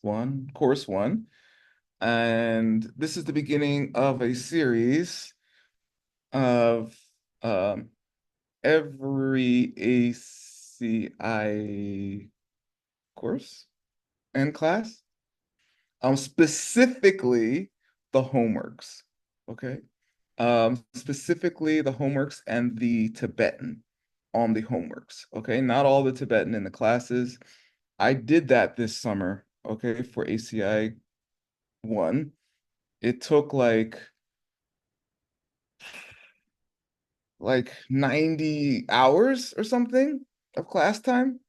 course one. And this is the beginning of a series of um, every ACI course and class, specifically the homeworks, okay? Specifically the homeworks and the Tibetan on the homeworks, okay? Not all the Tibetan in the classes. I did that this summer, okay, for ACI-1. It took like 90 hours or something of class time.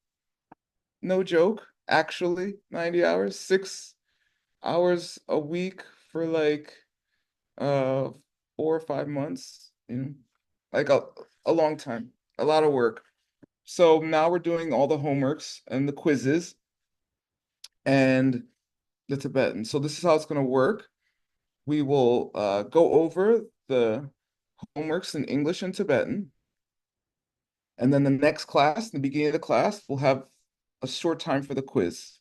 No joke, actually, 90 hours, 6 hours a week for like uh 4 or 5 months, like a long time, a lot of work. So now we're doing all the homeworks and the quizzes and the Tibetan. So this is how it's going to work. We will go over the homeworks in English and Tibetan. And then the next class, in the beginning of the class, we'll have a short time for the quiz.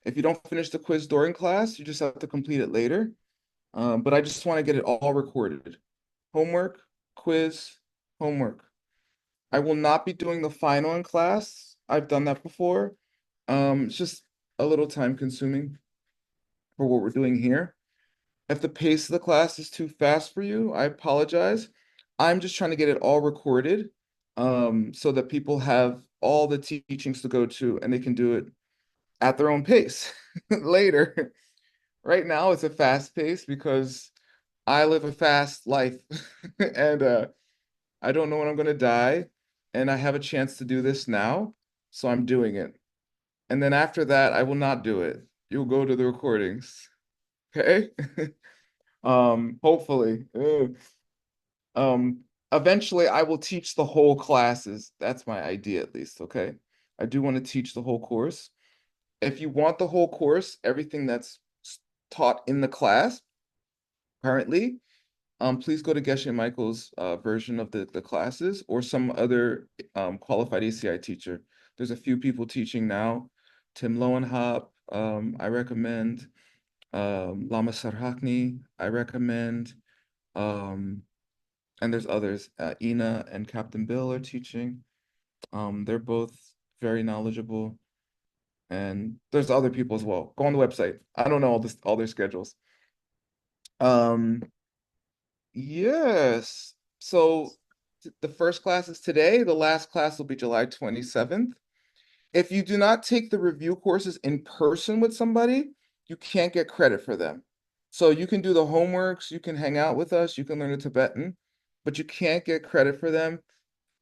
If you don't finish the quiz during class, you just have to complete it later. But I just want to get it all recorded. Homework, quiz, homework. I will not be doing the final in class. I've done that before. It's just a little time consuming for what we're doing here. If the pace of the class is too fast for you, I apologize. I'm just trying to get it all recorded, so that people have all the teachings to go to and they can do it at their own pace later. Right now, it's a fast pace because I live a fast life and I don't know when I'm going to die. And I have a chance to do this now. So I'm doing it. And then after that, I will not do it. You'll go to the recordings. Okay. Hopefully. Ugh. Eventually I will teach the whole classes. That's my idea at least, okay? I do want to teach the whole course. If you want the whole course, everything that's taught in the class currently, please go to Geshe Michael's version of the classes or some other qualified ACI teacher. There's a few people teaching now. Tim Lowenhop, I recommend. Lama Sarhakni, I recommend. Um, and there's others. Ina and Captain Bill are teaching. They're both very knowledgeable. And there's other people as well. Go on the website. I don't know all their schedules. Um, yes. So the first class is today. The last class will be July 27th. If you do not take the review courses in person with somebody, you can't get credit for them. So you can do the homeworks, you can hang out with us, you can learn the Tibetan, but you can't get credit for them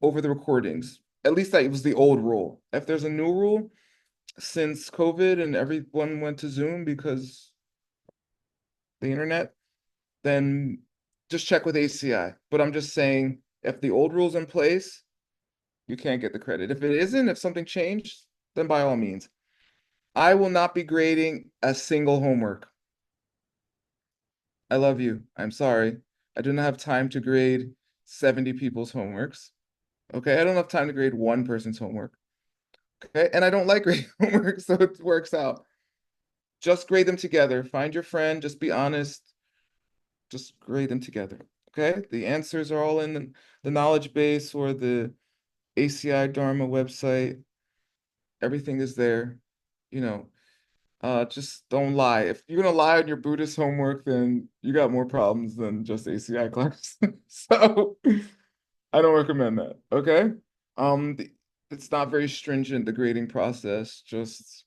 over the recordings. At least that was the old rule. If there's a new rule, since COVID and everyone went to Zoom because the internet, then just check with ACI. But I'm just saying, if the old rule's in place, you can't get the credit. If it isn't, if something changed, then by all means. I will not be grading a single homework. I love you. I'm sorry. I do not have time to grade 70 people's homeworks. Okay. I don't have time to grade one person's homework. Okay. And I don't like grading homework, so it works out. Just grade them together. Find your friend. Just be honest. Just grade them together. Okay. The answers are all in the knowledge base or the ACI Dharma website. Everything is there. You know, just don't lie. If you're gonna lie on your Buddhist homework, then you got more problems than just ACI class. So I don't recommend that. Okay. It's not very stringent, the grading process. Just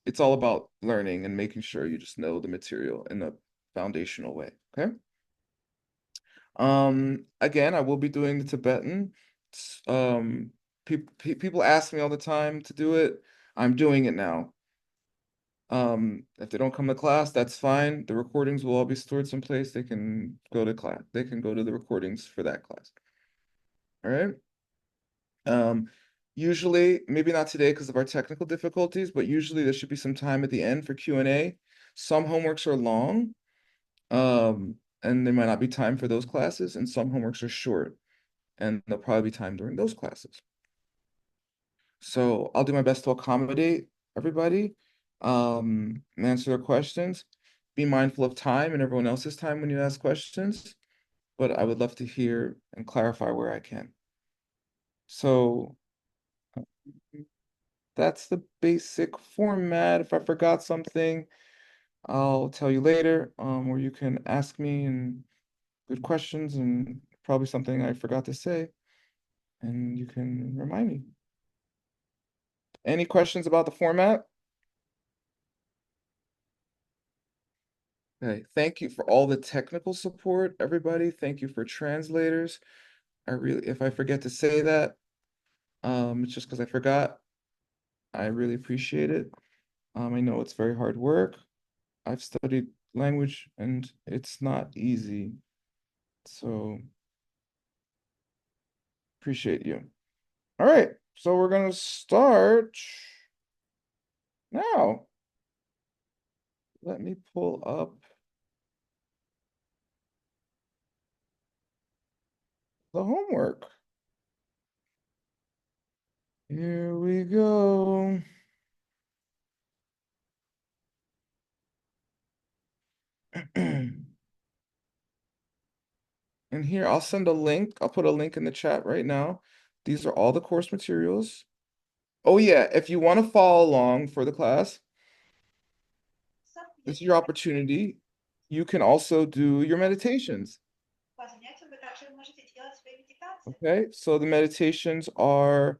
it's all about learning and making sure you just know the material in a foundational way. Okay. Again, I will be doing the Tibetan. People ask me all the time to do it. I'm doing it now. If they don't come to class, that's fine. The recordings will all be stored someplace. They can go to class. They can go to the recordings for that class. All right. Um, Usually, maybe not today because of our technical difficulties, but usually there should be some time at the end for Q&A. Some homeworks are long, and there might not be time for those classes, and some homeworks are short, and there'll probably be time during those classes. So I'll do my best to accommodate everybody. and answer their questions. Be mindful of time and everyone else's time when you ask questions, but I would love to hear and clarify where I can. So that's the basic format. If I forgot something, I'll tell you later, or you can ask me and good questions and probably something I forgot to say, and you can remind me. Any questions about the format? Okay, thank you for all the technical support, everybody. Thank you for translators. If I forget to say that, it's just because I forgot. I really appreciate it. I know it's very hard work. I've studied language and it's not easy. So appreciate you. All right, so we're gonna start now. Let me pull up the homework. Here we go. And here, I'll send a link. I'll put a link in the chat right now. These are all the course materials. Oh yeah, if you want to follow along for the class, this is your opportunity. You can also do your meditations. Okay, so the meditations are,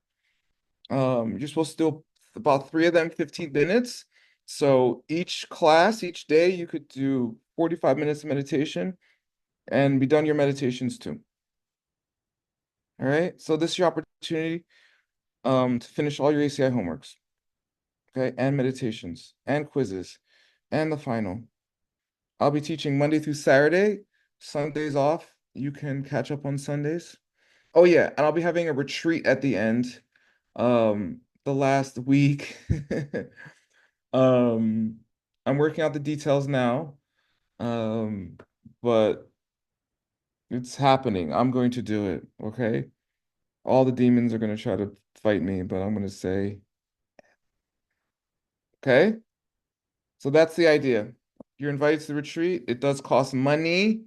you're supposed to do about 3 of them, 15 minutes. So each class, each day, you could do 45 minutes of meditation and be done your meditations too. All right, so this is your opportunity to finish all your ACI homeworks, okay, and meditations and quizzes and the final. I'll be teaching Monday through Saturday, Sundays off. You can catch up on Sundays. Oh yeah, and I'll be having a retreat at the end, the last week. Um, I'm working out the details now, um, but it's happening. I'm going to do it, okay? All the demons are going to try to fight me, but I'm going to say, okay? So that's the idea. You're invited to the retreat. It does cost money.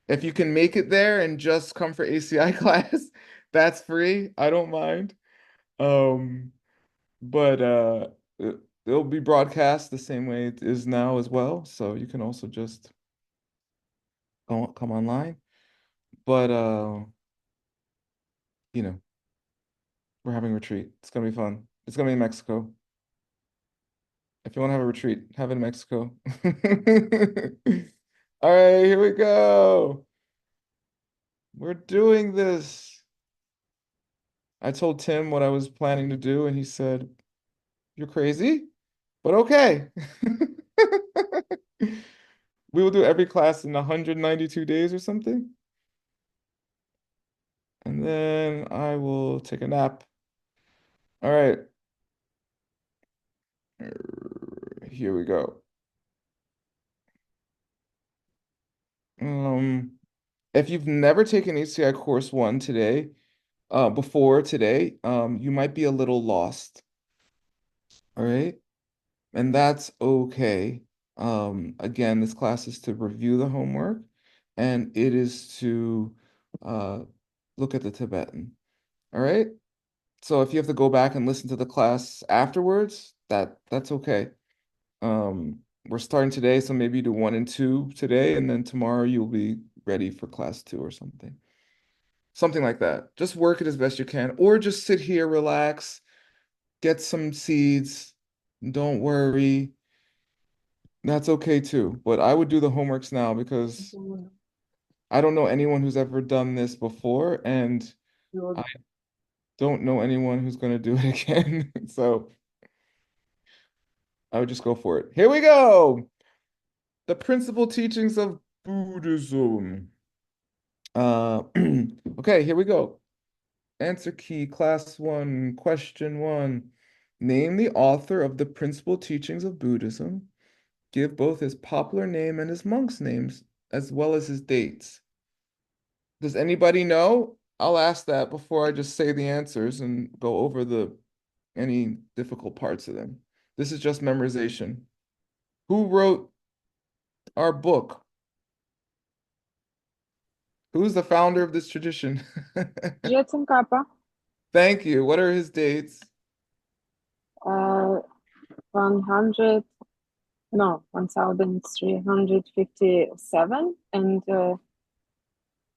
If you can make it there and just come for ACI class, that's free. I don't mind. Um, but it'll be broadcast the same way it is now as well. So you can also just come online. But you know, we're having a retreat. It's gonna be fun. It's gonna be in Mexico. If you want to have a retreat, have it in Mexico. All right, here we go. We're doing this. I told Tim what I was planning to do, and he said, "You're crazy, but okay." We will do every class in 192 days or something. And then I will take a nap. All right. Here we go. Um, if you've never taken ACI course one today, before today, you might be a little lost. All right. And that's okay. Again, this class is to review the homework and it is to look at the Tibetan. All right. So if you have to go back and listen to the class afterwards, that's okay. We're starting today, so maybe you do 1 and 2 today, and then tomorrow you'll be ready for class 2 or something. Something like that. Just work it as best you can, or just sit here, relax, get some seeds. Don't worry. That's okay too. But I would do the homeworks now because I don't know anyone who's ever done this before, and I don't know anyone who's going to do it again. So I would just go for it. Here we go. The principal teachings of Buddhism. Okay, here we go. Answer key, class 1, question 1. Name the author of the principal teachings of Buddhism. Give both his popular name and his monk's names, as well as his dates. Does anybody know? I'll ask that before I just say the answers and go over any difficult parts of them. This is just memorization. Who wrote our book? Who's the founder of this tradition? Geshe Kappa, Thank you. What are his dates? 100, no, 1357 and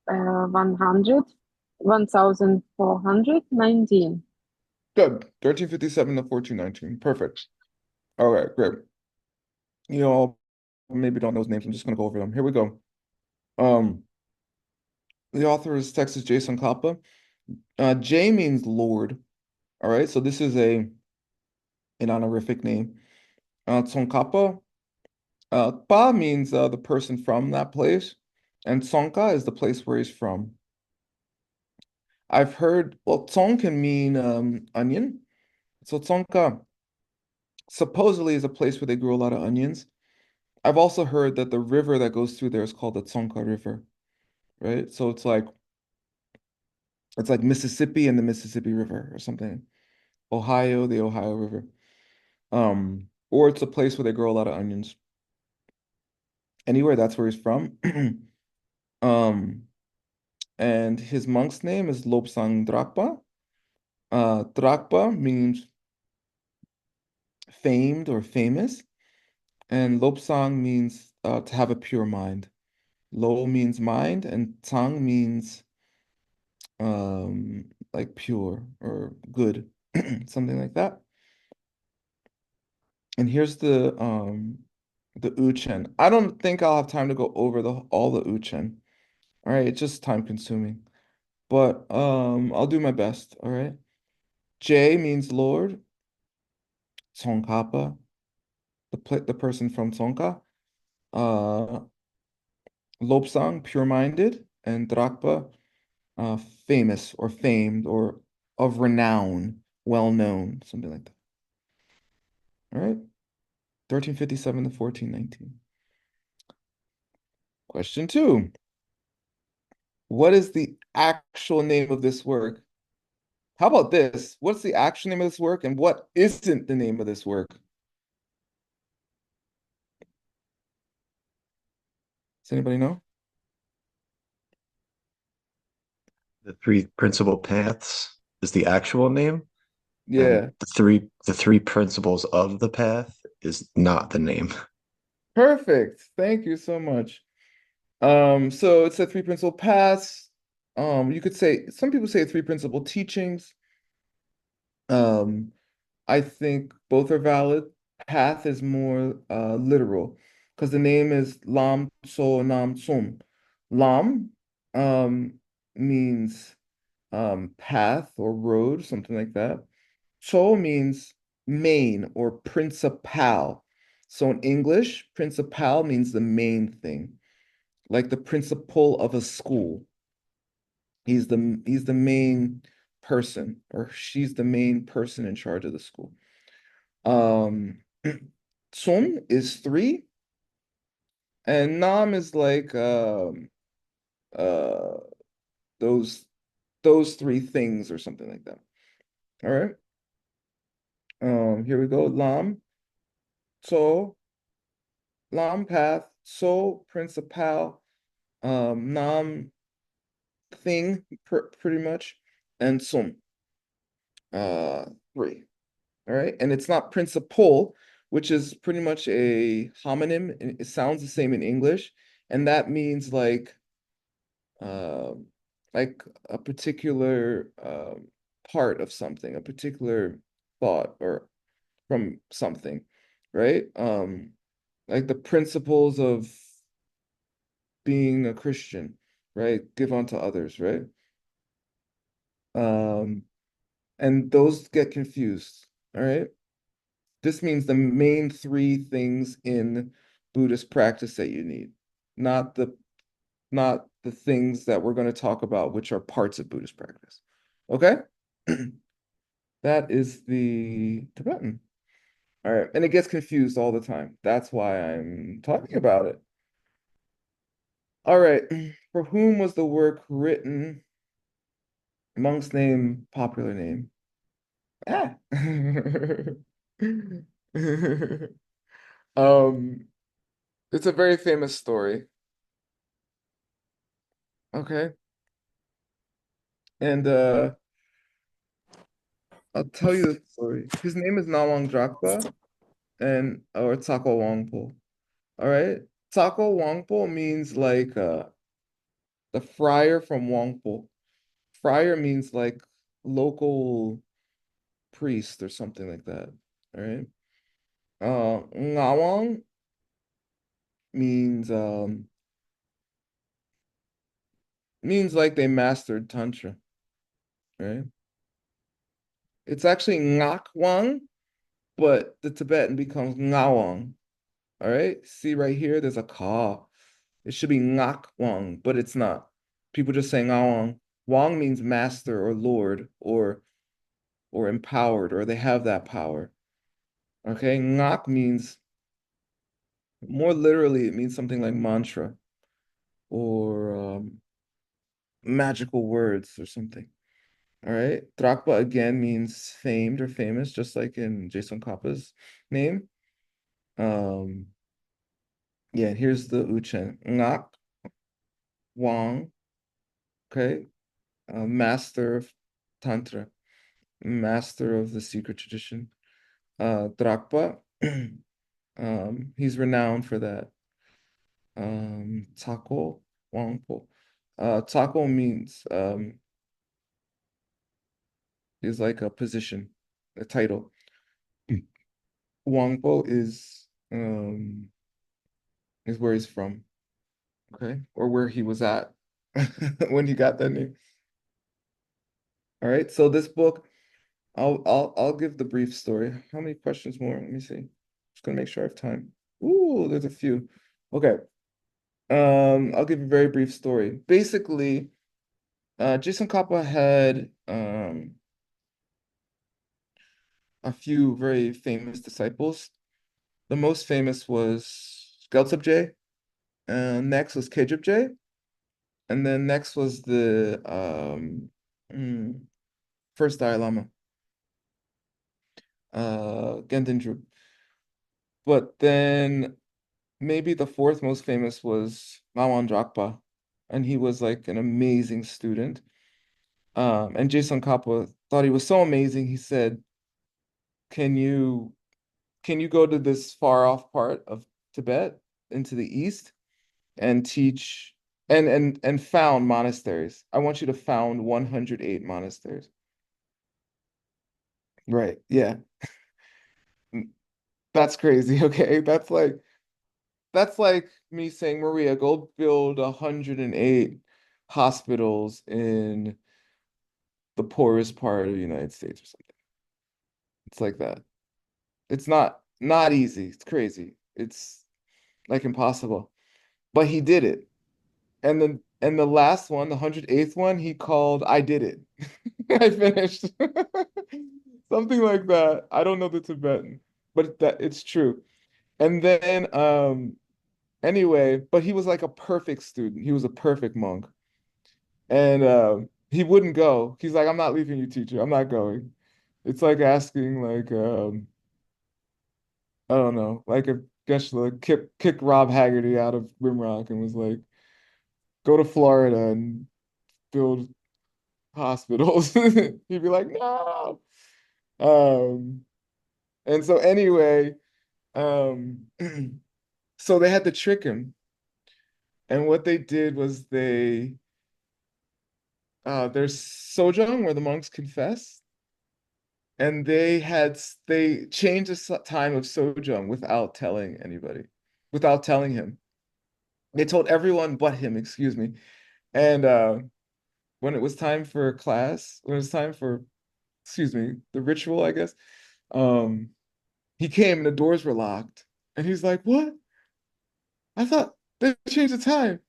100, 1419. Good. 1357 to 1419. Perfect. All right, great. You all maybe don't know those names. I'm just gonna go over them. Here we go. Um, the author is Texas Jason Kappa. J means Lord. All right, so this is an honorific name. Tsongkhapa. Pa means the person from that place, and Tsongka is the place where he's from. I've heard, well, Tsong can mean onion. So Tsongka supposedly is a place where they grow a lot of onions. I've also heard that the river that goes through there is called the Tsongka River, right? So it's like Mississippi and the Mississippi River or something. Ohio, the Ohio River. Or it's a place where they grow a lot of onions. Anywhere, that's where he's from. Um, and his monk's name is Lobsang Drakpa. Drakpa means famed or famous, and Lobsang means to have a pure mind. Lo means mind, and Tsang means like pure or good, something like that. And here's the Uchen. I don't think I'll have time to go over all the Uchen. All right, it's just time consuming. But I'll do my best, all right? J means Lord, Tsongkhapa, the person from Tsongkha. Uh Lobsang, pure-minded, and Drakpa, famous or famed or of renown, well known, something like that. All right. 1357 to 1419. Question two. What is the actual name of this work? How about this? What's the actual name of this work and what isn't the name of this work? Does anybody know? The three principal paths is the actual name, and Yeah. the three principles of the path is not the name. Perfect. Thank you so much. So it's the three principal paths. You could say some people say three principal teachings. Um, I think both are valid. Path is more literal because the name is Lam Tso Nam Tsum. Lam means path or road, something like that. Tso means main or principal. So in English, principal means the main thing, like the principal of a school. He's the main person, or she's the main person in charge of the school. Um, Tsum is three, and Nam is like uh those those three things or something like that. All right. Here we go. So Lam path, so principal, Nam thing pretty much, and Tsum uh three. All right. And it's not principal, which is pretty much a homonym. It sounds the same in English. And that means uh, like a particular part of something, a particular thought or from something, right? Like the principles of being a Christian, right? Give unto others, right? Um, and those get confused, all right? This means the main three things in Buddhist practice that you need, not the things that we're going to talk about, which are parts of Buddhist practice. Okay? That is the Tibetan. All right. And it gets confused all the time. That's why I'm talking about it. All right. For whom was the work written? Monk's name, popular name. Ah. Um, it's a very famous story. Okay. And I'll tell you the story. His name is Nawang Drakpa and or Tsako Wangpo. All right. Tsako Wangpo means like the friar from Wangpo. Friar means like local priest or something like that. All right. Ngawang means means like they mastered Tantra, right? It's actually Ngakwang, but the Tibetan becomes Ngawang. All right. See right here, there's a ka. It should be Ngakwang, but it's not. People just say Ngawang. Wang means master or lord or empowered, or they have that power. Okay. Ngak means more literally, it means something like mantra or magical words or something. All right. Drakpa again means famed or famous, just like in Jason Kappa's name. Um, yeah, here's the Uchen. Ngak Wang, okay, master of Tantra, master of the secret tradition. Drakpa, he's renowned for that. Tako Wangpo. Tako means is like a position, a title. Wangpo is where he's from, okay, or where he was at when he got that name. All right, so this book, I'll give the brief story. How many questions more? Let me see. Just gonna make sure I have time. Ooh, there's a few. Okay. I'll give a very brief story. Basically, Jason Kappa had a few very famous disciples. The most famous was Gyaltsab, next was Kejub, and then next was the mm, first Dalai Lama, Gendendru. But then maybe the fourth most famous was Mawan Drakpa, and he was like an amazing student. And Jason Kappa thought he was so amazing. He said, "Can you go to this far off part of Tibet into the east and teach and found monasteries? I want you to found 108 monasteries." Right. Yeah. That's crazy. Okay. That's like me saying, Maria, go build 108 hospitals in the poorest part of the United States or something. It's like that. It's not easy. It's crazy. It's like impossible. But he did it. And the last one, the 108th one, he called I did it. I finished. Something like that. I don't know the Tibetan, but that it's true. And then anyway, but he was like a perfect student. He was a perfect monk. And he wouldn't go. He's like, I'm not leaving you, teacher. I'm not going. It's like asking like I don't know, like if Geshe kicked Rob Haggerty out of Rimrock and was like, go to Florida and build hospitals. He'd be like, no. Um, and so anyway, um, so they had to trick him. And what they did was there's Sojong where the monks confess, and they changed the time of Sojong without telling anybody, without telling him. They told everyone but him, excuse me. And when it was time for class, when it was time for, excuse me, the ritual, I guess, um, he came and the doors were locked. And he's like, "What? I thought they changed the time.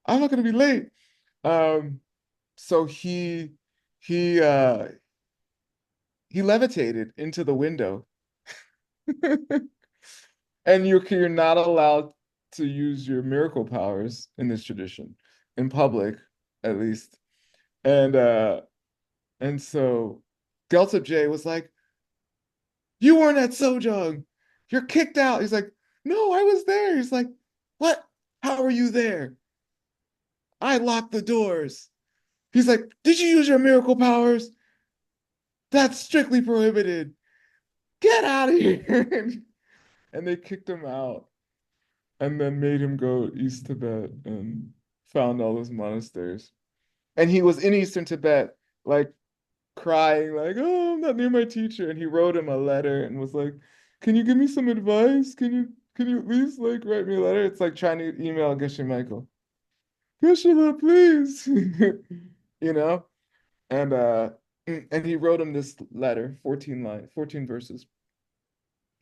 I'm not gonna be late." Um, so he uh he levitated into the window. And you're not allowed to use your miracle powers in this tradition, in public, at least. And so Geltop J was like, "You weren't at Sojong." you're kicked out. He's like, no, I was there. He's like, what? How are you there? I locked the doors. He's like, did you use your miracle powers? That's strictly prohibited. Get out of here. And they kicked him out and then made him go East Tibet and found all those monasteries. And he was in Eastern Tibet, like crying, like, oh, I'm not near my teacher. And he wrote him a letter and was like, can you give me some advice? Can you at least like write me a letter? It's like trying to email Geshe Michael. Geshe, please. You know? And and he wrote him this letter, 14 verses.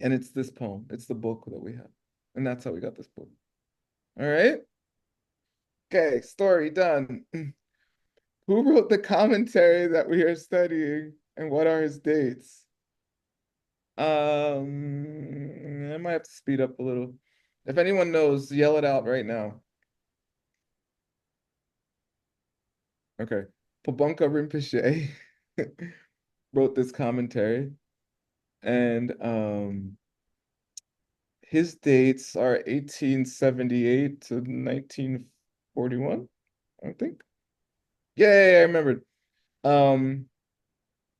And it's this poem. It's the book that we have. And that's how we got this book. All right. Okay, story done. Who wrote the commentary that we are studying and what are his dates? I might have to speed up a little. If anyone knows, yell it out right now. Okay. Pabonka Rinpoche wrote this commentary, and his dates are 1878 to 1941, I think. Yeah, I remembered. Um,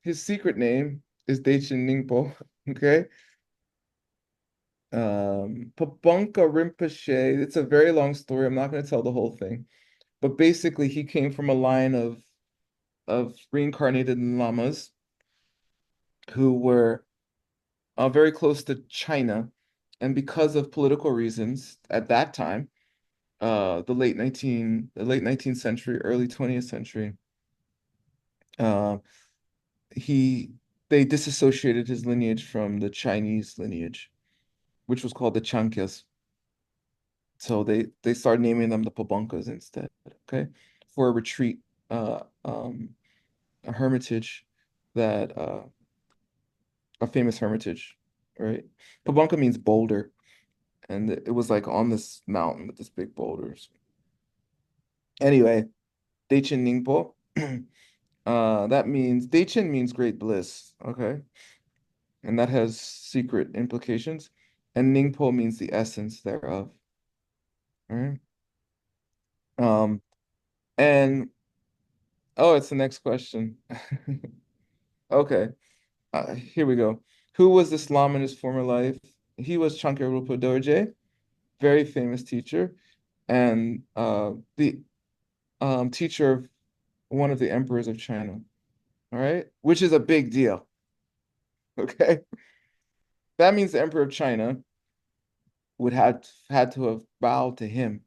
his secret name is Deichin Ningpo. Okay. Pabonka Rinpoche, it's a very long story. I'm not going to tell the whole thing, but basically he came from a line of reincarnated lamas who were very close to China, and because of political reasons at that time, the late 19th century, early 20th century, uh, he they disassociated his lineage from the Chinese lineage, which was called the Chankyas. So they started naming them the Pabonkas instead, okay? For a retreat, uh, um, a hermitage that a famous hermitage, right? Pabonka means boulder, and it was like on this mountain with this big boulders. Anyway, Deichin Ningpo, that means Deichin means great bliss, okay? And that has secret implications. And Ningpo means the essence thereof. All right. Um, and oh, it's the next question. Okay, here we go. Who was this Lama in his former life? He was Chankya Rupa Dorje, very famous teacher, and the teacher of one of the emperors of China. All right, which is a big deal. Okay, that means the emperor of China would have had to have bowed to him.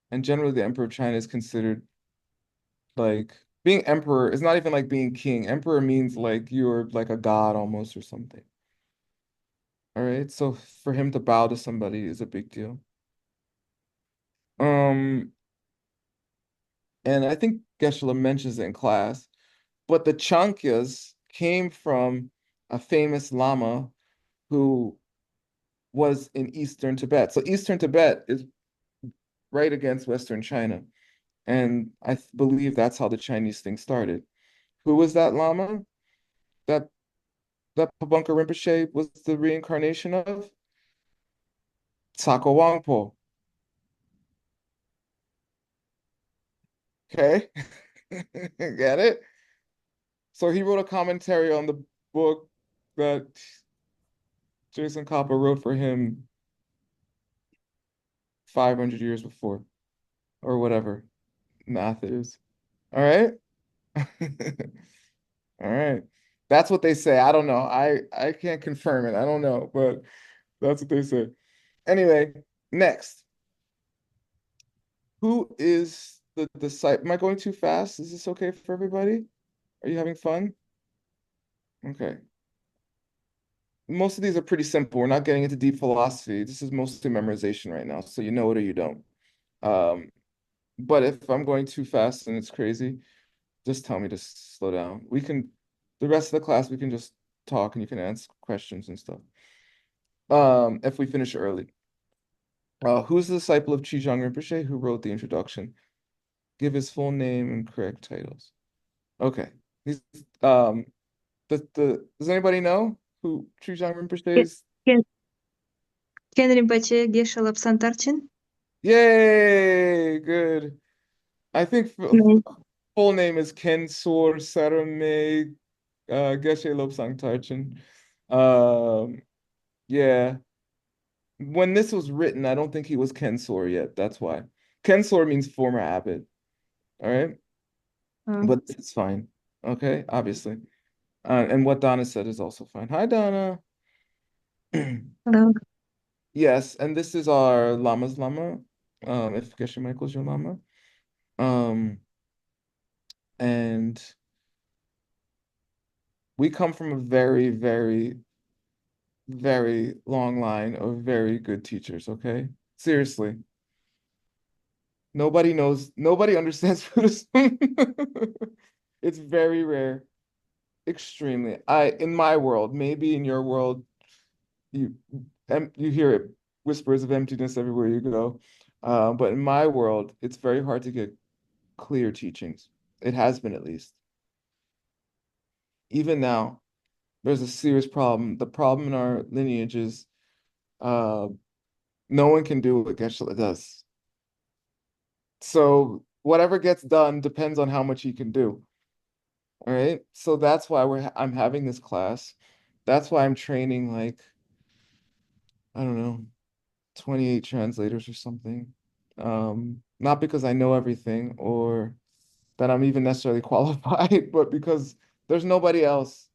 And generally, the emperor of China is considered like being emperor is not even like being king. Emperor means like you're like a god almost or something. All right. So for him to bow to somebody is a big deal. Um, and I think Geshe mentions it in class, but the Chankyas came from a famous Lama who was in Eastern Tibet. So Eastern Tibet is right against Western China. And I believe that's how the Chinese thing started. Who was that Lama? That that Pabonka Rinpoche was the reincarnation of Sako Wangpo. Okay. Get it? So he wrote a commentary on the book that Jason Kappa wrote for him 500 years before, or whatever math is. All right. All right. That's what they say. I don't know. I can't confirm it. I don't know, but that's what they say. Anyway, next. Who is the disciple? Am I going too fast? Is this okay for everybody? Are you having fun? Okay. Most of these are pretty simple. We're not getting into deep philosophy. This is mostly memorization right now, so you know it or you don't. Um, but if I'm going too fast and it's crazy, just tell me to slow down. The rest of the class, we can just talk and you can answer questions and stuff. If we finish early. Who's the disciple of Chijang Rinpoche who wrote the introduction? Give his full name and correct titles. Okay. These, does anybody know who Chijang Rinpoche Yes, is? yes, Ken Rinpoche, Geshe Lapsan Tarchin. Yay! Good. I think Nice. full name is Kensor Sarame Geshe Lobsang Tarchin. Yeah. When this was written, I don't think he was Kensor yet. That's why. Kensor means former abbot. All right. But it's fine. Okay, obviously. And what Donna said is also fine. Hi, Donna. Hello. Yes, and this is our Lama's Lama. If Geshe Michael's your Lama. Um, and we come from a very, very, very long line of very good teachers, okay? Seriously. Nobody knows, nobody understands Buddhism. It's very rare, extremely. In my world, maybe in your world, you you hear it, whispers of emptiness everywhere you go. But in my world, it's very hard to get clear teachings. It has been at least. Even now, there's a serious problem. The problem in our lineage is uh, no one can do what Geshe does. So whatever gets done depends on how much he can do. All right. So that's why I'm having this class. That's why I'm training like, I don't know, 28 translators or something. Not because I know everything or that I'm even necessarily qualified, but because there's nobody else.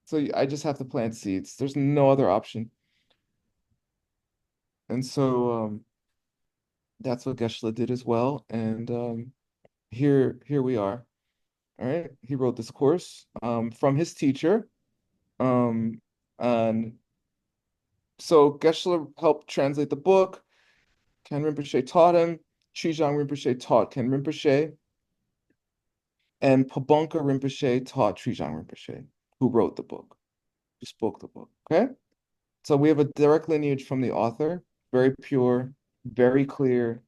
So I just have to plant seeds. There's no other option. And so that's what Geshe did as well. And here we are. All right. He wrote this course from his teacher. Um, and so Geshe helped translate the book. Ken Rinpoche taught him. Trijang Rinpoche taught Ken Rinpoche. And Pabonka Rinpoche taught Trijang Rinpoche, who wrote the book, who spoke the book. Okay? So we have a direct lineage from the author, very pure, very clear,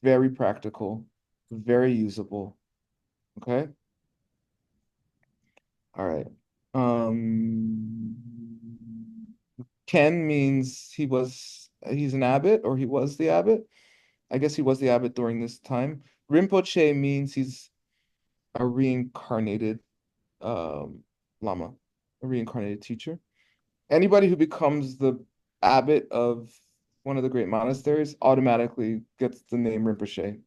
very practical, very usable. Okay? All right. Ken means he's an abbot or he was the abbot. I guess he was the abbot during this time. Rinpoche means he's a reincarnated lama, a reincarnated teacher. Anybody who becomes the abbot of one of the great monasteries automatically gets the name Rinpoche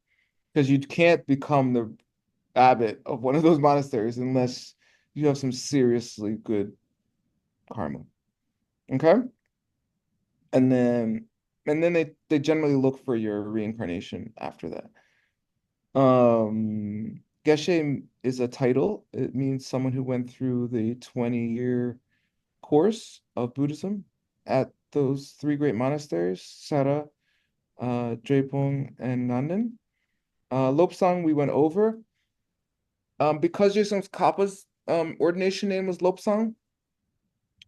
because you can't become the abbot of one of those monasteries unless you have some seriously good karma. Okay? And then they generally look for your reincarnation after that. Geshe is a title. It means someone who went through the 20-year course of Buddhism at those three great monasteries, Sara, Drepung, and Nandan. Lobsang we went over. Because Jason Kappa's ordination name was Lobsang,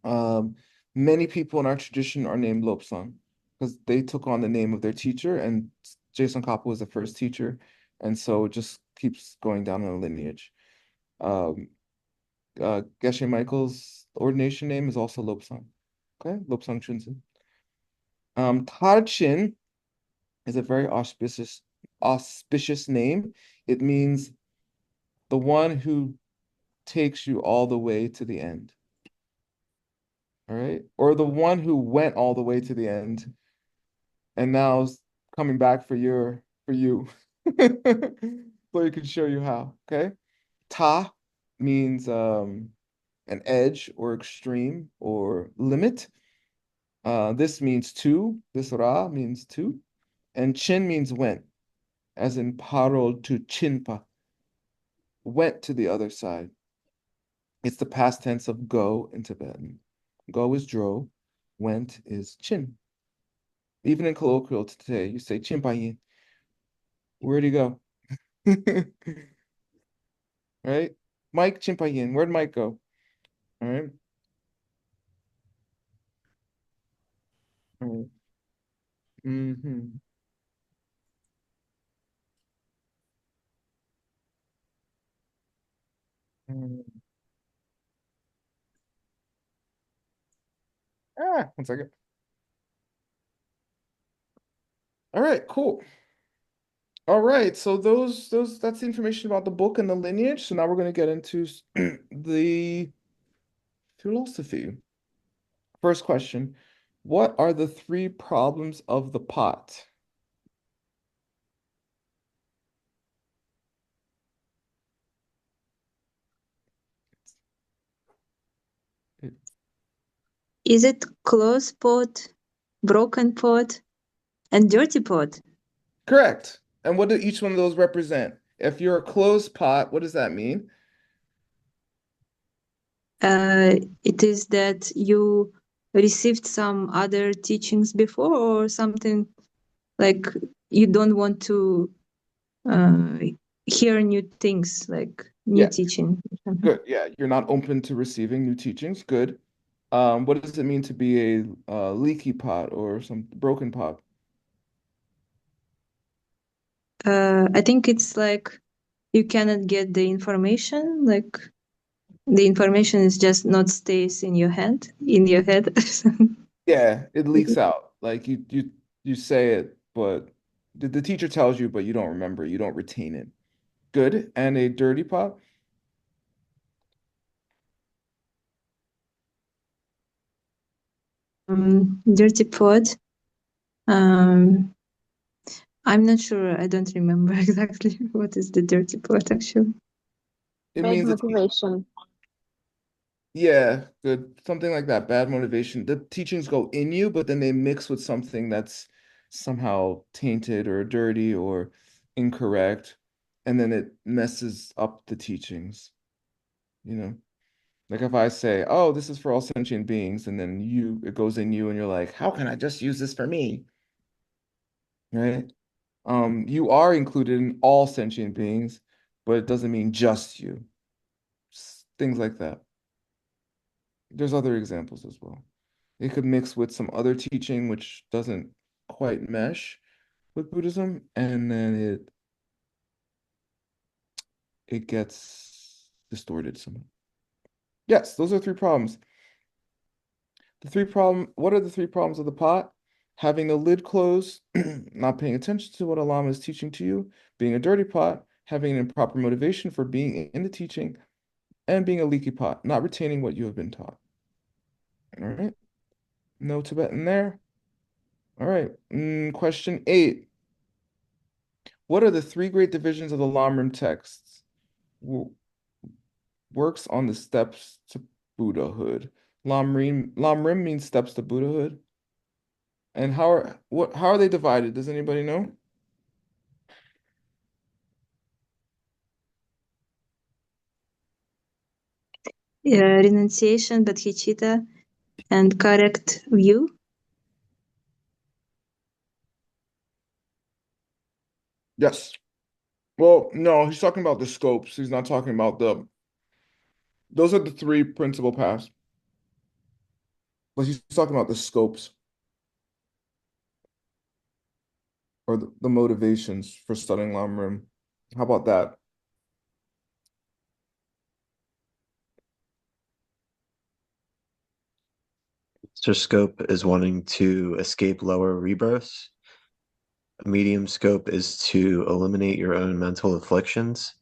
um, many people in our tradition are named Lobsang because they took on the name of their teacher, and Jason Kappa was the first teacher, and so it just keeps going down in a lineage. Um, Geshe Michael's ordination name is also Lobsang. Okay, Lobsang Chunsin. Tarchin is a very auspicious name. It means the one who takes you all the way to the end. All right. Or the one who went all the way to the end and now is coming back for you. So he can show you how. Okay. Ta means an edge or extreme or limit. This means two. This ra means two. And chin means went, as in parol to chinpa, went to the other side. It's the past tense of go in Tibetan. Go is dro, went is chin. Even in colloquial today, you say chinpa. Where'd he go? Right? Mike Chimpayin. Where'd Mike go? All right. All right. Mm-hmm. One second. All right, cool. All right, so that's the information about the book and the lineage. So now we're going to get into the philosophy. First question, what are the three problems of the pot? Is it closed pot, broken pot, and dirty pot? Correct. And what do each one of those represent? If you're a closed pot, what does that mean? It is that you received some other teachings before, or something like you don't want to uh, hear new things, like new Yeah, teaching. good. Yeah, you're not open to receiving new teachings. Good. What does it mean to be a leaky pot or some broken pot? I think it's like you cannot get the information, like the information is just not stays in your head. Yeah, it leaks out. Like you say it, but the teacher tells you, but you don't remember. You don't retain it. Good. And a dirty pot? Dirty pot. Um, I'm not sure. I don't remember exactly what is the dirty pot actually. It Bad means it's motivation. yeah, good. Something like that. Bad motivation. The teachings go in you, but then they mix with something that's somehow tainted or dirty or incorrect, and then it messes up the teachings, you know? Like if I say, "Oh, this is for all sentient beings," and then it goes in you and you're like, "How can I just use this for me?" Right? You are included in all sentient beings, but it doesn't mean just you. Things like that. There's other examples as well. It could mix with some other teaching which doesn't quite mesh with Buddhism, and then it gets distorted somehow. Yes, those are three problems. What are the three problems of the pot? Having the lid closed, not paying attention to what a lama is teaching to you, being a dirty pot, having an improper motivation for being in the teaching, and being a leaky pot, not retaining what you have been taught. All right. No Tibetan there. All right. Question 8. What are the three great divisions of the Lamrim texts? Works on the steps to Buddhahood. Lamrim means steps to Buddhahood. And how are they divided? Does anybody know? Renunciation, bodhicitta, and correct view. Yes. Well, no, he's talking about the scopes. He's not talking about those are the three principal paths. But he's talking about the scopes or the motivations for studying Lamrim. How about that? Master scope is wanting to escape lower rebirths. A medium scope is to eliminate your own mental afflictions.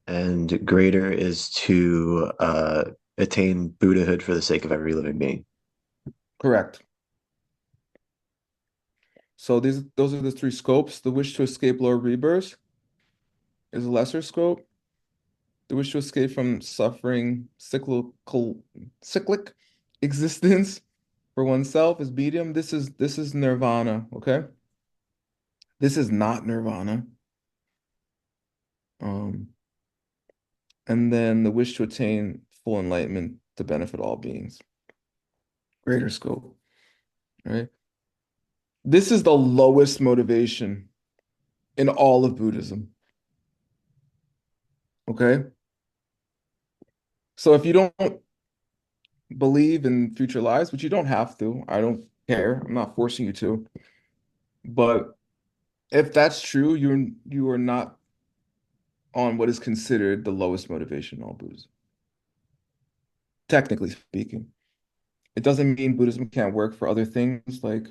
And greater is to attain Buddhahood for the sake of every living being. Correct. So those are the three scopes. The wish to escape lower rebirths is a lesser scope. The wish to escape from suffering, cyclic existence for oneself is medium. This is nirvana, okay? This is not nirvana. Um, and then the wish to attain full enlightenment to benefit all beings. Greater scope, right? This is the lowest motivation in all of Buddhism. Okay? So if you don't believe in future lives, which you don't have to, I don't care. I'm not forcing you to. But if that's true, you are not on what is considered the lowest motivation in all Buddhism, technically speaking. It doesn't mean Buddhism can't work for other things like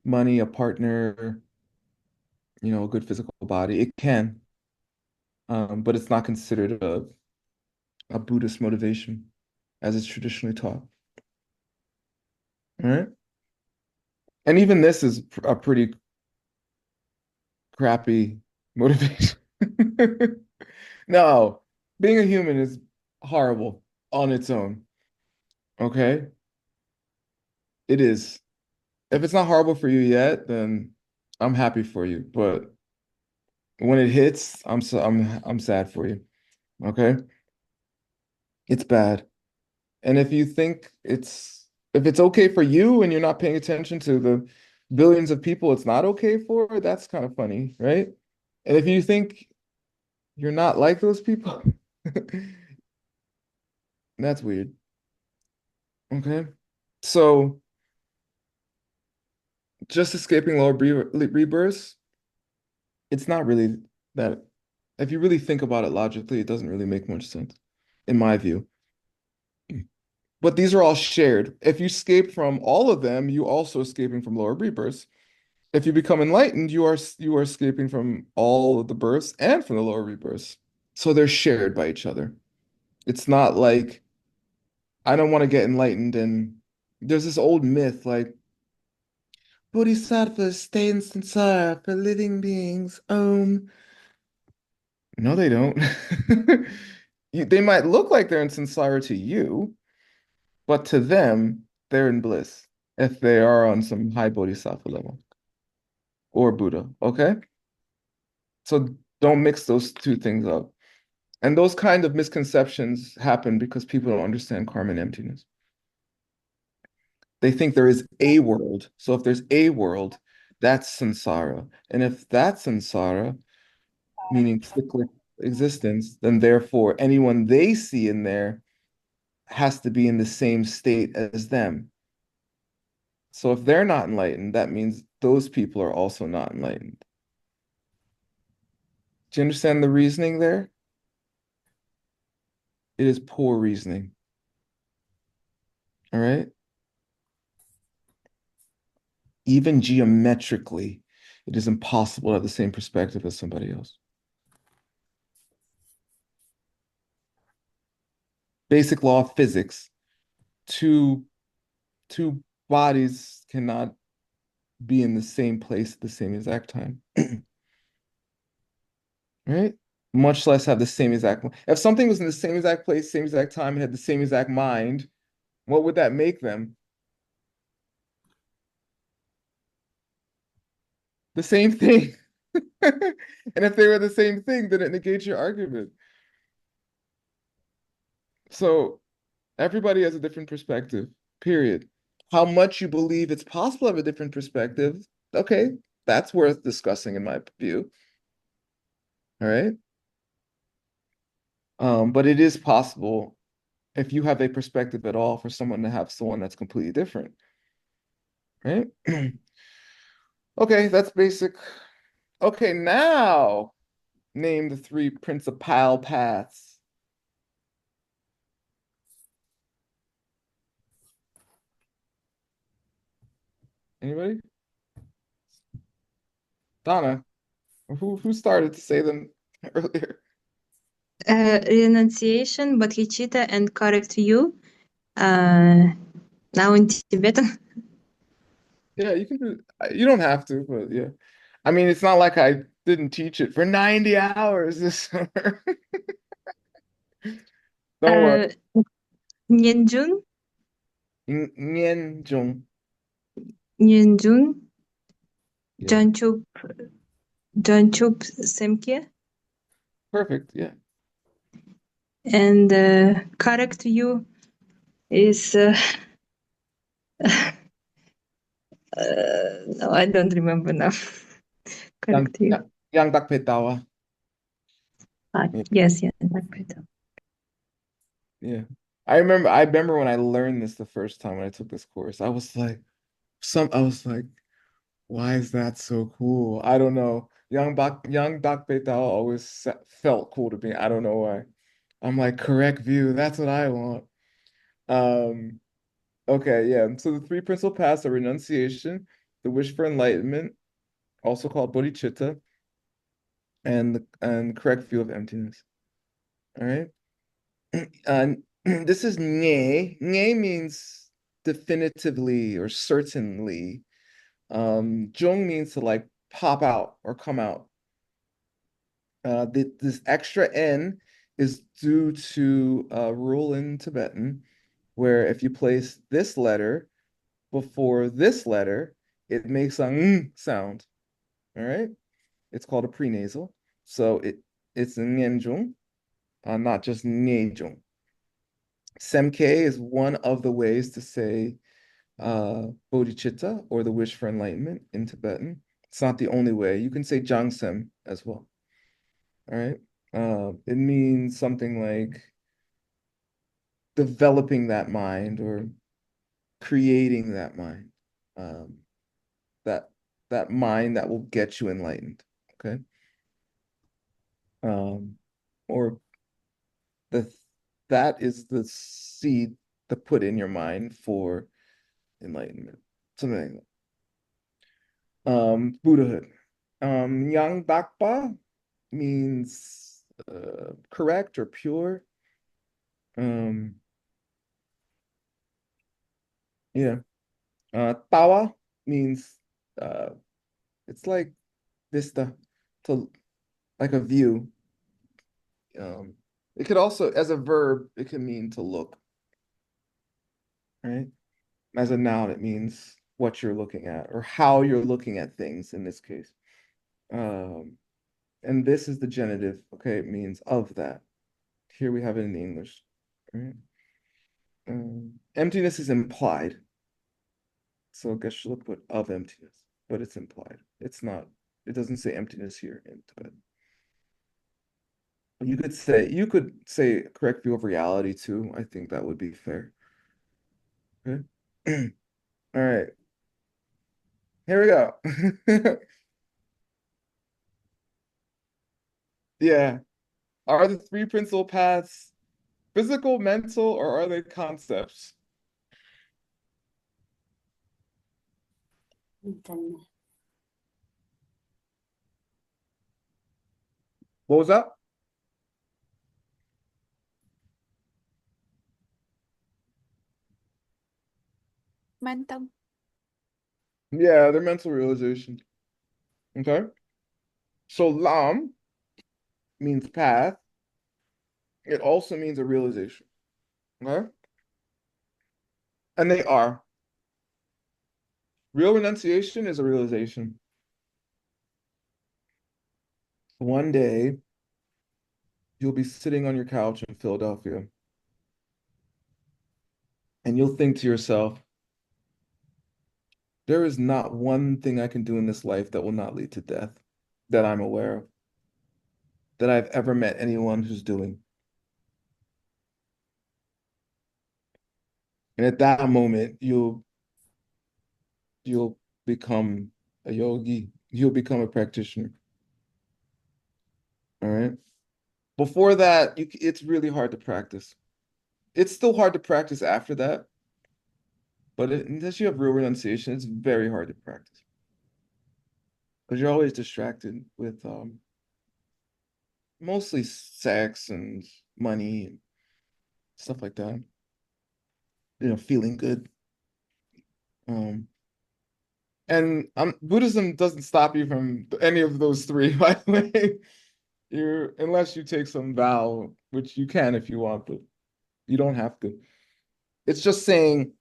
money, a partner, a good physical body. It can, but it's not considered a Buddhist motivation as it's traditionally taught. All right. And even this is a pretty crappy motivation. No, being a human is horrible on its own. Okay? It is. If it's not horrible for you yet, then I'm happy for you. But when it hits, I'm sad for you. Okay? It's bad. And if it's okay for you and you're not paying attention to the billions of people it's not okay for, that's kind of funny, right? And if you think you're not like those people, that's weird. Okay. So just escaping lower rebirths, it's not really that, if you really think about it logically, it doesn't really make much sense, in my view. But these are all shared. If you escape from all of them, you also escaping from lower rebirths. If you become enlightened, you are escaping from all of the births and from the lower rebirths. So they're shared by each other. It's not like I don't want to get enlightened and there's this old myth like bodhisattvas stay in samsara for living beings. No, they don't. They might look like they're in samsara to you, but to them, they're in bliss if they are on some high bodhisattva level or Buddha. Okay? So don't mix those two things up. And those kind of misconceptions happen because people don't understand karma and emptiness. They think there is a world. So if there's a world, that's samsara. And if that's samsara, meaning cyclic existence, then therefore anyone they see in there has to be in the same state as them. So if they're not enlightened, that means those people are also not enlightened. Do you understand the reasoning there? It is poor reasoning. All right? Even geometrically, it is impossible to have the same perspective as somebody else. Basic law of physics, two two bodies cannot be in the same place at the same exact time. Right? Much less have the same exact. If something was in the same exact place, same exact time, had the same exact mind, what would that make them? The same thing. And if they were the same thing, then it negates your argument. So everybody has a different perspective, period. How much you believe it's possible to have a different perspective, okay, that's worth discussing in my view. All right. But it is possible if you have a perspective at all for someone to have someone that's completely different, right? Okay, that's basic. Okay, now name the three principal paths. Anybody? Donna, who started to say them earlier? Renunciation, bodhicitta, and correct view. Now in Tibetan. Yeah, you can do. You don't have to, but yeah. I mean, it's not like I didn't teach it for 90 hours this summer. Don't worry. Uh, Nyenjun, Nyenjung. Nyenjun, Yeah, Janchup, Janchup Semkye, perfect. Yeah. and correct view is no, I don't remember now. Yang Correct view. Yang Dakpetawa. Yeah. Yes, yes. Yeah. I remember when I learned this the first time when I took this course. I was like, why is that so cool? I don't know. Young Bak Betao always felt cool to me. I don't know why. I'm like, correct view. That's what I want. Um, okay, yeah. So the three principal paths are renunciation, the wish for enlightenment, also called bodhicitta, and correct view of emptiness. All right. This is nye. Nye means definitively or certainly. Jung means to like pop out or come out. This extra N is due to a rule in Tibetan where if you place this letter before this letter, it makes a ng sound. All right. It's called a prenasal. So it's ngenjung, not just nejung. Semke is one of the ways to say bodhicitta or the wish for enlightenment in Tibetan. It's not the only way. You can say jangsem as well. All right. It means something like developing that mind or creating that mind. Um, that that mind that will get you enlightened. Okay. Or the that is the seed to put in your mind for enlightenment. Something like that. Buddhahood. Yang Bakpa means correct or pure. Um, yeah. Tawa means uh, it's like vista, to like a view. It could also, as a verb, it can mean to look, right? As a noun, it means what you're looking at or how you're looking at things in this case. Um, and this is the genitive, okay? It means of that. Here we have it in English, right? Emptiness is implied. So I guess you'll put of emptiness, but it's implied. It's not, it doesn't say emptiness here in Tibet. You could say correct view of reality too. I think that would be fair. Okay. All right. Here we go. Yeah. Are the three principal paths physical, mental, or are they concepts? What was that? Mental. Yeah, they're mental realization. Okay. So Lam means path. It also means a realization. Okay. And they are. Real renunciation is a realization. One day, you'll be sitting on your couch in Philadelphia, and you'll think to yourself, there is not one thing I can do in this life that will not lead to death that I'm aware of, that I've ever met anyone who's doing. And at that moment, you'll become a yogi. You'll become a practitioner. All right. Before that, it's really hard to practice. It's still hard to practice after that, but unless you have real renunciation, it's very hard to practice because you're always distracted with mostly sex and money and stuff like that. Feeling good. Um, and Buddhism doesn't stop you from any of those three, by the way. Unless you take some vow, which you can if you want, but you don't have to. It's just saying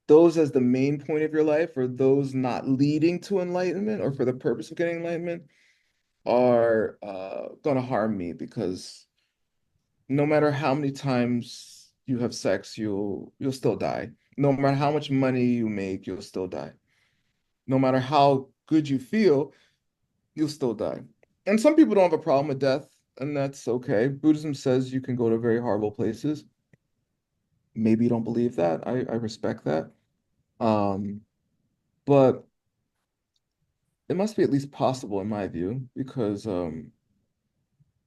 those as the main point of your life, or those not leading to enlightenment, or for the purpose of getting enlightenment, are gonna harm me because no matter how many times you have sex, you'll still die. No matter how much money you make, you'll still die. No matter how good you feel, you'll still die. And some people don't have a problem with death, and that's okay. Buddhism says you can go to very horrible places. Maybe you don't believe that. I respect that. Um, but it must be at least possible in my view, because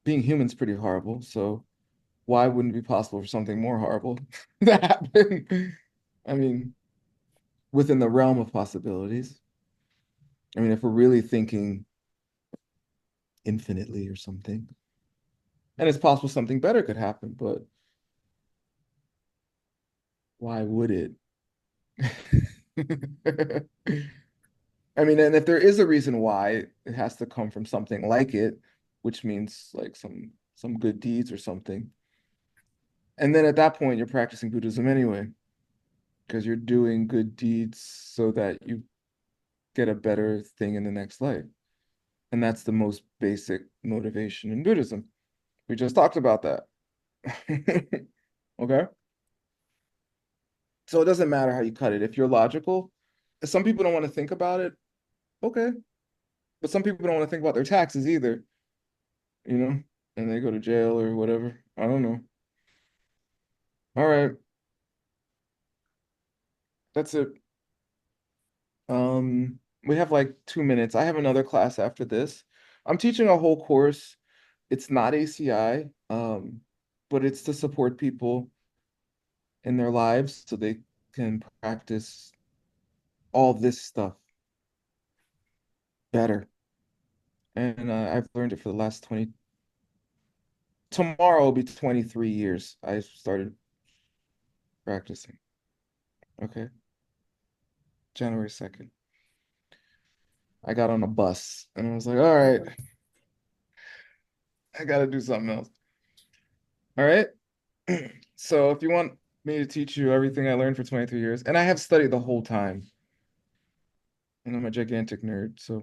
being human's pretty horrible. So why wouldn't it be possible for something more horrible to happen? I mean, within the realm of possibilities. I mean, if we're really thinking infinitely or something. And it's possible something better could happen, but why would it? I mean, and if there is a reason why, it has to come from something like it, which means like some good deeds or something. And then at that point, you're practicing Buddhism anyway, because you're doing good deeds so that you get a better thing in the next life. And that's the most basic motivation in Buddhism. We just talked about that. Okay? So it doesn't matter how you cut it. If you're logical, some people don't want to think about it. Okay. But some people don't want to think about their taxes either, you know, and they go to jail or whatever. I don't know. All right. That's it. We have like 2 minutes. I have another class after this. I'm teaching a whole course. It's not ACI, but it's to support people in their lives so they can practice all this stuff better. And I've learned it for the last 20. Tomorrow will be 23 years I started practicing. Okay. January 2nd. I got on a bus and I was like, all right, I got to do something else. All right. So if you want me to teach you everything I learned for 23 years, and I have studied the whole time, and I'm a gigantic nerd, so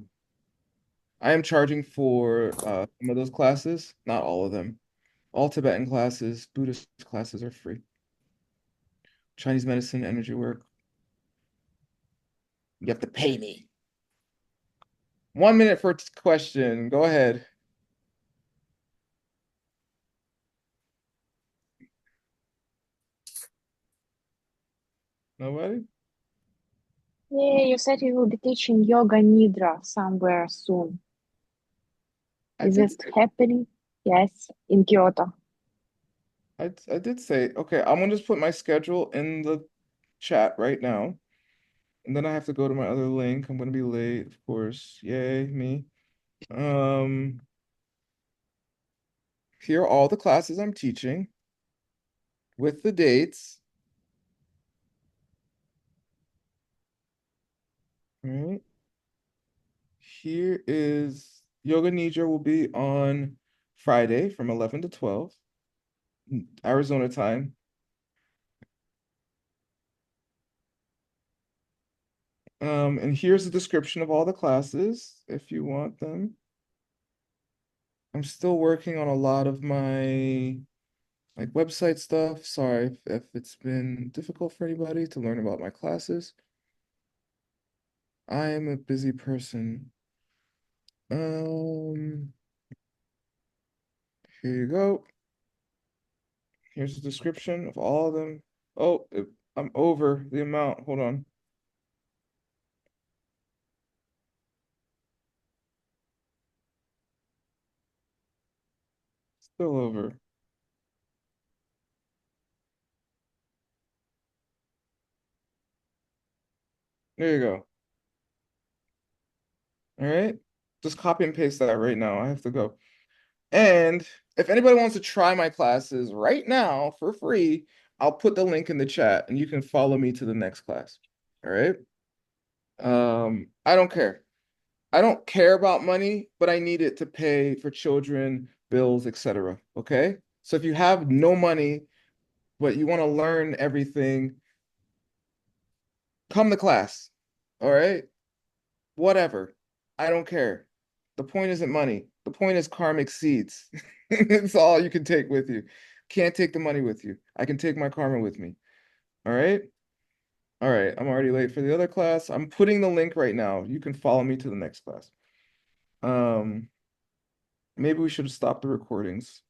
I am charging for some of those classes, not all of them. All Tibetan classes, Buddhist classes are free. Chinese medicine, energy work, you have to pay me. 1 minute for question. Go ahead. Nobody? Yeah, you said you will be teaching yoga nidra somewhere soon. I Is did it happening? Yes, in Kyoto. I did say, okay, I'm gonna just put my schedule in the chat right now. And then I have to go to my other link. I'm gonna be late, of course. Yay, me. Um, Here are all the classes I'm teaching with the dates. All right. Here is Yoga Nidra will be on Friday from 11 to 12, Arizona time. And here's a description of all the classes if you want them. I'm still working on a lot of my like website stuff. Sorry if it's been difficult for anybody to learn about my classes. I am a busy person. Um, Here you go. Here's a description of all of them. Oh, I'm over the amount. Hold on. Still over. There you go. All right. Just copy and paste that right now. I have to go. And if anybody wants to try my classes right now for free, I'll put the link in the chat and you can follow me to the next class. All right. I don't care. I don't care about money, but I need it to pay for children, bills, etc. Okay? So if you have no money, but you want to learn everything, come to class. All right? Whatever. I don't care. The point isn't money. The point is karmic seeds. It's all you can take with you. Can't take the money with you. I can take my karma with me. All right? All right. I'm already late for the other class. I'm putting the link right now. You can follow me to the next class. Maybe we should stop the recordings.